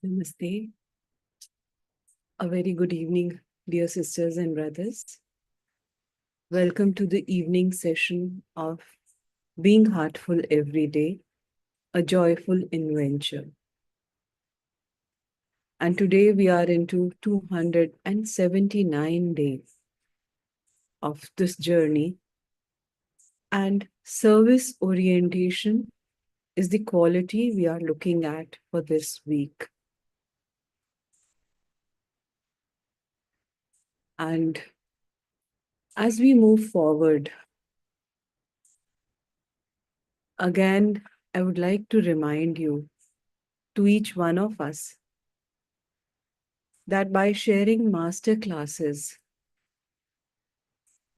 Namaste. A very good evening, dear sisters and brothers. Welcome to the evening session of Being Heartful Every Day, a Joyful Adventure. And today we are into 279 days of this journey. And service orientation is the quality we are looking at for this week. And as we move forward, again, I would like to remind you, to each one of us, that by sharing master classes,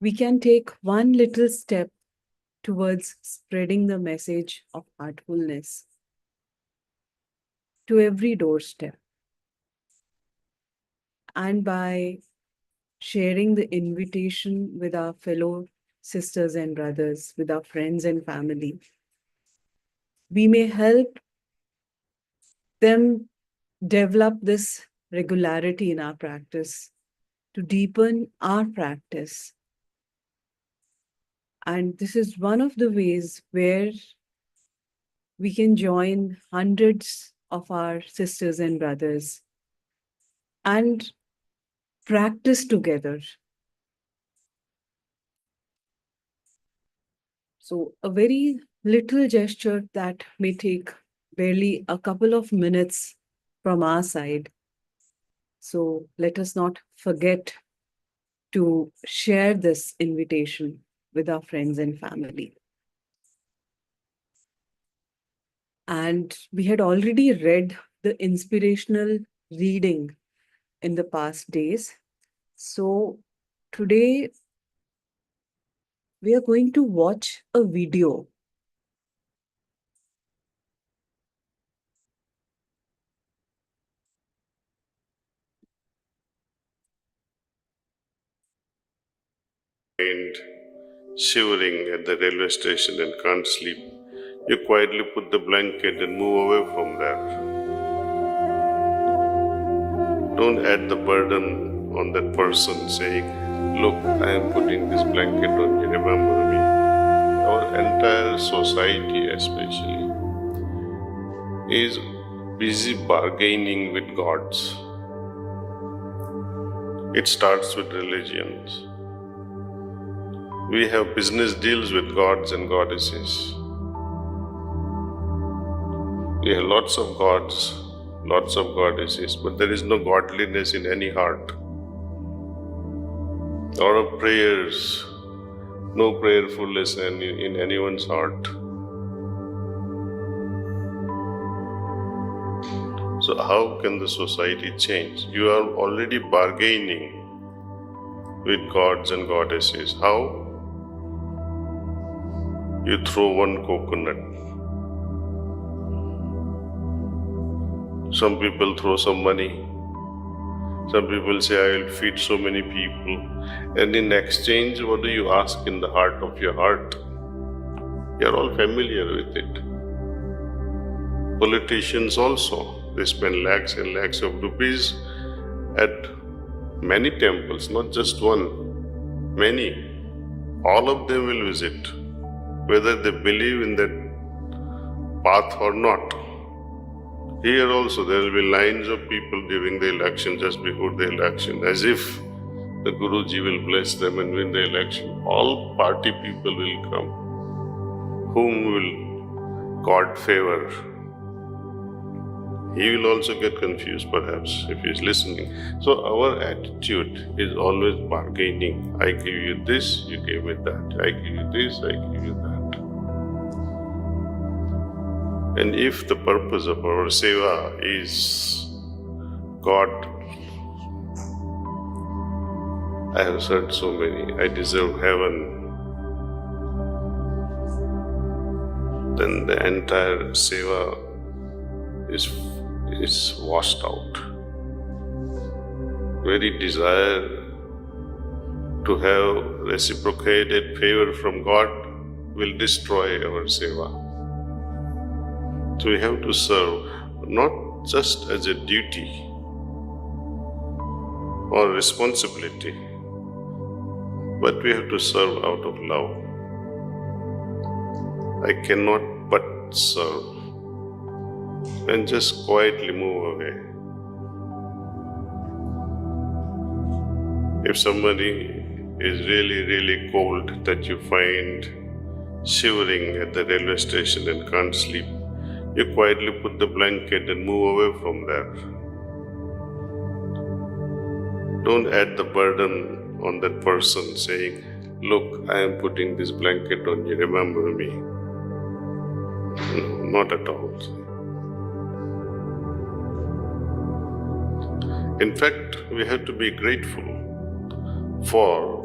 we can take one little step towards spreading the message of heartfulness to every doorstep. And by sharing the invitation with our fellow sisters and brothers, with our friends and family, we may help them develop this regularity in our practice, to deepen our practice. And this is one of the ways where we can join hundreds of our sisters and brothers and practice together. So a very little gesture that may take barely a couple of minutes from our side. So let us not forget to share this invitation with our friends and family. And we had already read the inspirational reading in the past days. So today we are going to watch a video. And shivering at the railway station and can't sleep, you quietly put the blanket and move away from there. Don't add the burden on that person saying, look, I am putting this blanket on you, remember me. Our entire society especially is busy bargaining with gods. It starts with religions. We have business deals with gods and goddesses. We have lots of gods, lots of goddesses, but there is no godliness in any heart. Lot of prayers, no prayerfulness in anyone's heart. So how can the society change? You are already bargaining with gods and goddesses. How? You throw one coconut. Some people throw some money. Some people say, I will feed so many people. And in exchange, what do you ask in the heart of your heart? You are all familiar with it. Politicians also, they spend lakhs and lakhs of rupees at many temples, not just one, many. All of them will visit, whether they believe in that path or not. Here also there will be lines of people during the election, just before the election, as if the Guruji will bless them and win the election. All party people will come. Whom will God favor? He will also get confused perhaps if he is listening. So our attitude is always bargaining. I give you this, you give me that. I give you this, I give you that. And if the purpose of our seva is God, I have said so many, I deserve heaven, then the entire seva is washed out. Very desire to have reciprocated favor from God will destroy our seva. So we have to serve, not just as a duty or responsibility, but we have to serve out of love. I cannot but serve and just quietly move away. If somebody is really, really cold that you find shivering at the railway station and can't sleep, you quietly put the blanket and move away from there. Don't add the burden on that person saying, "Look, I am putting this blanket on you, remember me." No, not at all. In fact, we have to be grateful for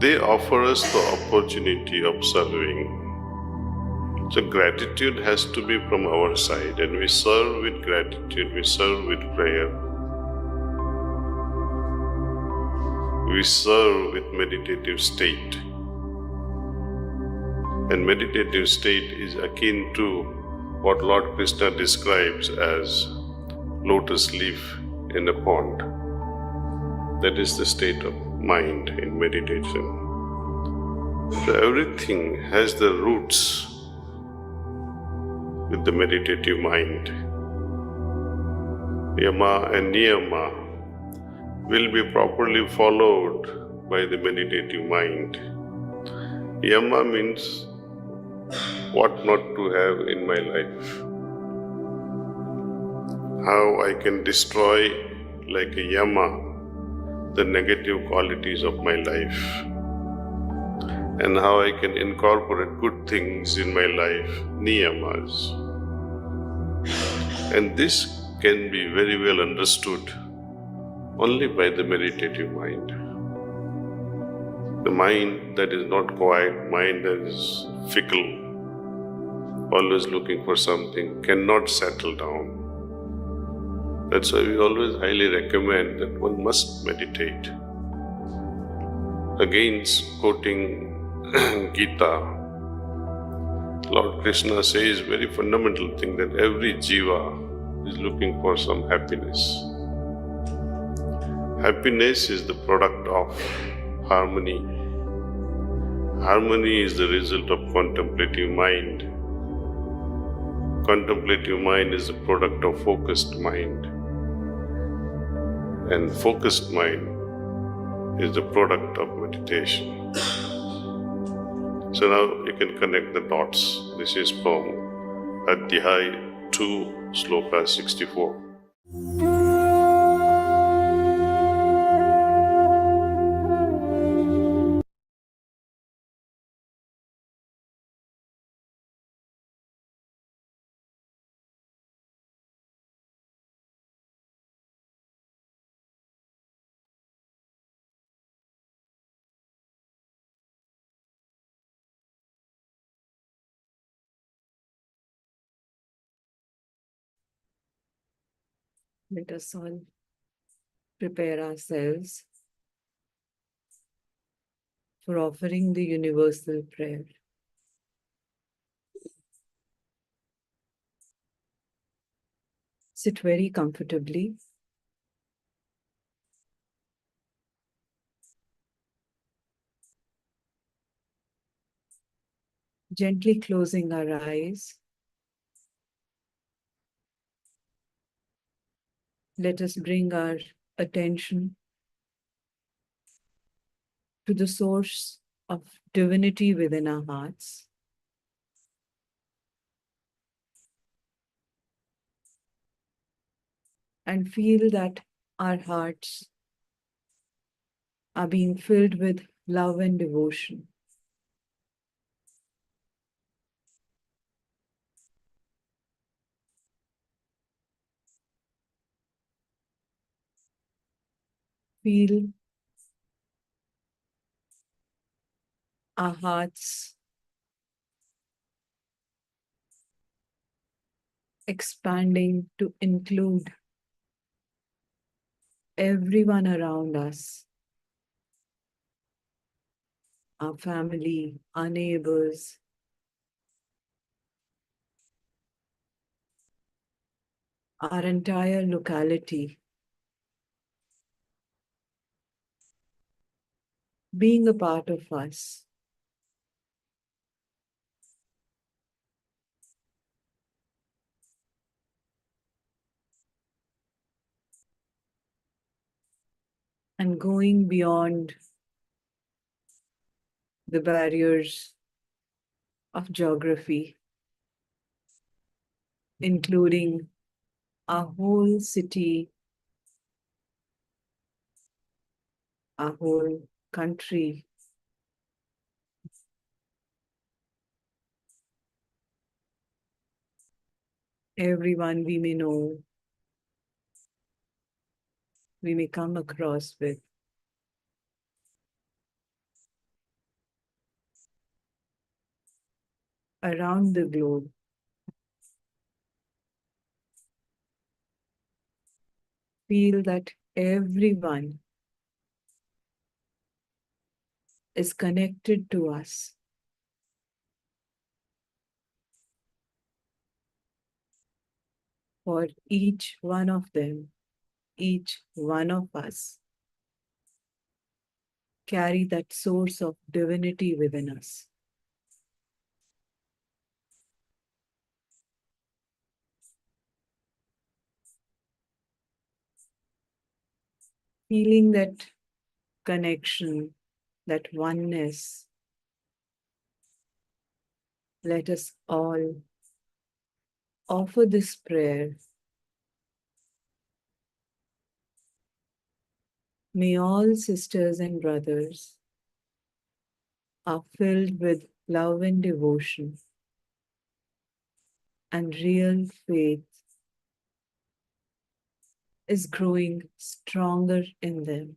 they offer us the opportunity of serving. So gratitude has to be from our side, and we serve with gratitude, we serve with prayer. We serve with meditative state. And meditative state is akin to what Lord Krishna describes as lotus leaf in a pond. That is the state of mind in meditation. So everything has the roots with the meditative mind. Yama and niyama will be properly followed by the meditative mind. Yama means what not to have in my life. How I can destroy like a yama the negative qualities of my life, and how I can incorporate good things in my life, niyamas. And this can be very well understood only by the meditative mind. The mind that is not quiet, mind that is fickle, always looking for something, cannot settle down. That's why we always highly recommend that one must meditate. Again, quoting Gita, Lord Krishna says very fundamental thing that every jiva is looking for some happiness. Happiness is the product of harmony. Harmony is the result of contemplative mind. Contemplative mind is the product of focused mind. And focused mind is the product of meditation. So now you can connect the dots. This is from Adhyay 2, Sloka 64. Let us all prepare ourselves for offering the universal prayer. Sit very comfortably. Gently closing our eyes. Let us bring our attention to the source of divinity within our hearts. And feel that our hearts are being filled with love and devotion. Feel our hearts expanding to include everyone around us, our family, our neighbors, our entire locality being a part of us. And going beyond the barriers of geography, including our whole city, our whole country, everyone we may know, we may come across with. Around the globe, feel that everyone is connected to us. For each one of them, each one of us carry that source of divinity within us. Feeling that connection, that oneness, let us all offer this prayer. May all sisters and brothers are filled with love and devotion and real faith is growing stronger in them.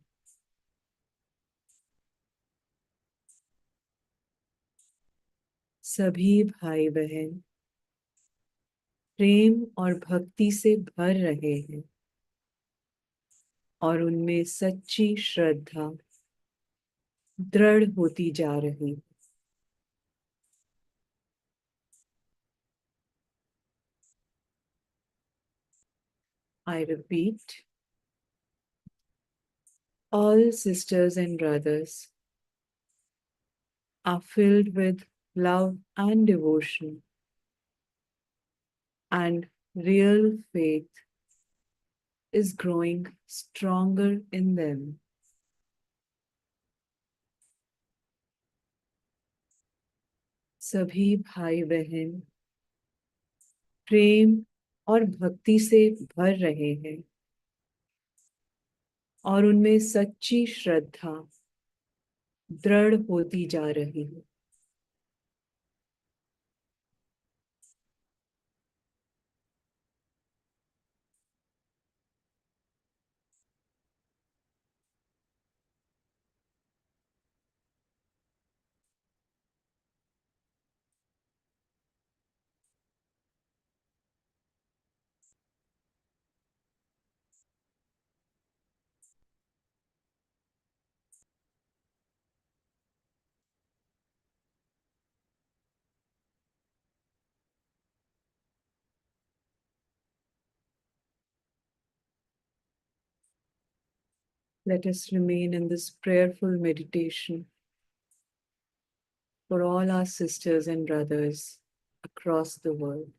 सभी भाई बहन प्रेम और भक्ति से भर रहे हैं और उनमें सच्ची श्रद्धा दृढ़ होती जा रही है. I repeat, all sisters and brothers are filled with love and devotion and real faith is growing stronger in them. सभी भाई बहन प्रेम और भक्ति से भर रहे हैं और उनमें सच्ची श्रद्धा दृढ़ होती जा रही है. Let us remain in this prayerful meditation for all our sisters and brothers across the world.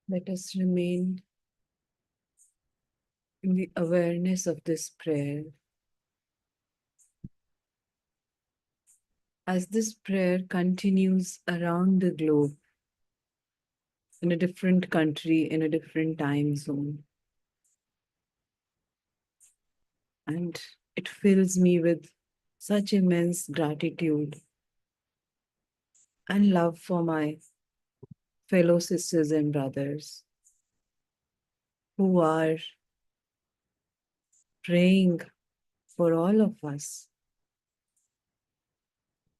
Let us remain in the awareness of this prayer. As this prayer continues around the globe, in a different country, in a different time zone. And it fills me with such immense gratitude and love for my fellow sisters and brothers who are praying for all of us.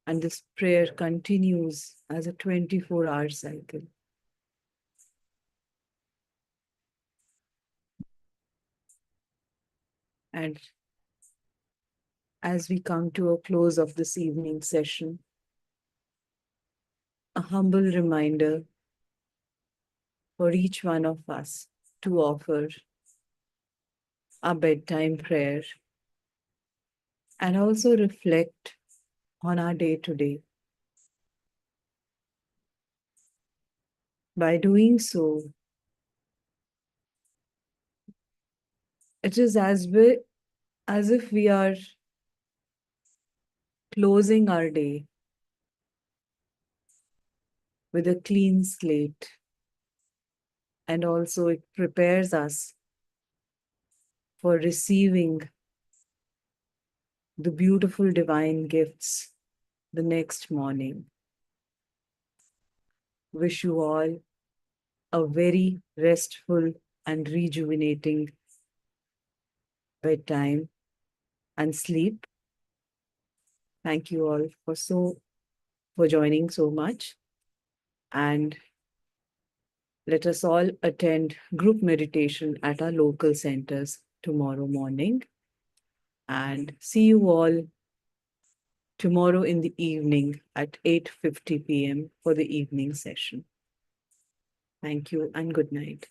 And this prayer continues as a 24-hour cycle. And as we come to a close of this evening session, a humble reminder for each one of us to offer our bedtime prayer and also reflect on our day to day. By doing so, it is as if we are closing our day with a clean slate, and also it prepares us for receiving the beautiful divine gifts the next morning. Wish you all a very restful and rejuvenating bedtime and sleep. Thank you all for joining so much, and let us all attend group meditation at our local centers tomorrow morning, and see you all tomorrow in the evening at 8:50 p.m. for the evening session. Thank you and good night.